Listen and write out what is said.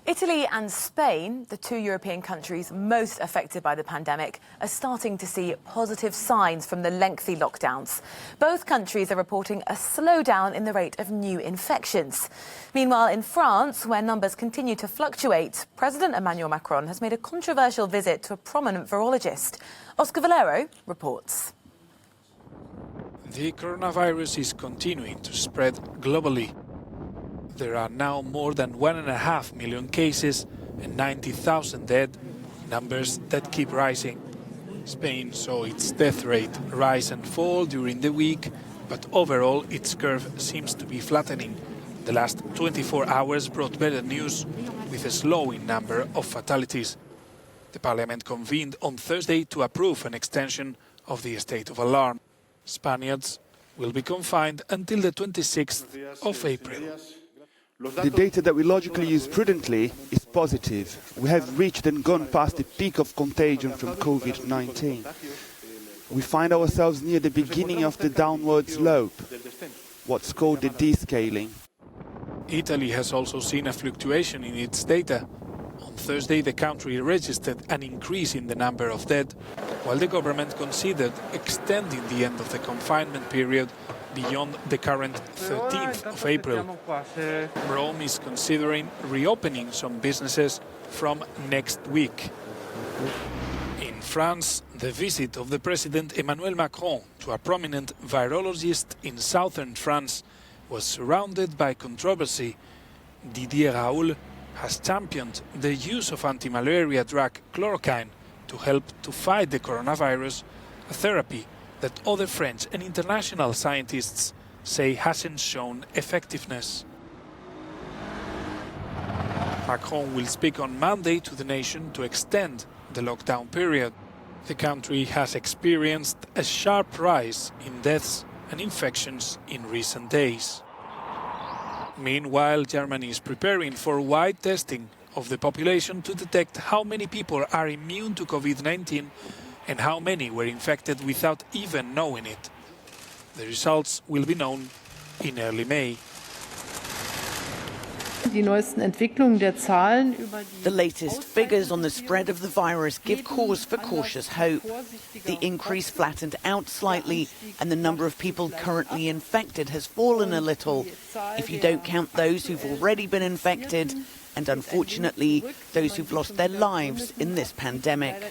Italy and Spain, the two European countries most affected by the pandemic, are starting to see positive signs from the lengthy lockdowns. Both countries are reporting a slowdown in the rate of new infections. Meanwhile, in France, where numbers continue to fluctuate, President Emmanuel Macron has made a controversial visit to a prominent virologist. Oscar Valero reports. The coronavirus is continuing to spread globally. There are now more than 1.5 million cases and 90,000 dead, numbers that keep rising. Spain saw its death rate rise and fall during the week, but overall its curve seems to be flattening. The last 24 hours brought better news, with a slowing number of fatalities. The parliament convened on Thursday to approve an extension of the state of alarm. Spaniards will be confined until the 26th of April. The data that we logically use prudently is positive. We have reached and gone past the peak of contagion from COVID-19. We find ourselves near the beginning of the downward slope, what's called the descaling. Italy has also seen a fluctuation in its data. On Thursday, the country registered an increase in the number of dead, while the government considered extending the end of the confinement period beyond the current 13th of April. Rome is considering reopening some businesses from next week. In France, the visit of the President Emmanuel Macron to a prominent virologist in southern France was surrounded by controversy. Didier Raoult has championed the use of anti-malaria drug chloroquine to help to fight the coronavirus, a therapy that other French and international scientists say hasn't shown effectiveness. Macron will speak on Monday to the nation to extend the lockdown period. The country has experienced a sharp rise in deaths and infections in recent days. Meanwhile, Germany is preparing for wide testing of the population to detect how many people are immune to COVID-19 and how many were infected without even knowing it. The results will be known in early May. The latest figures on the spread of the virus give cause for cautious hope. The increase flattened out slightly and the number of people currently infected has fallen a little, if you don't count those who've already been infected and, unfortunately, those who've lost their lives in this pandemic.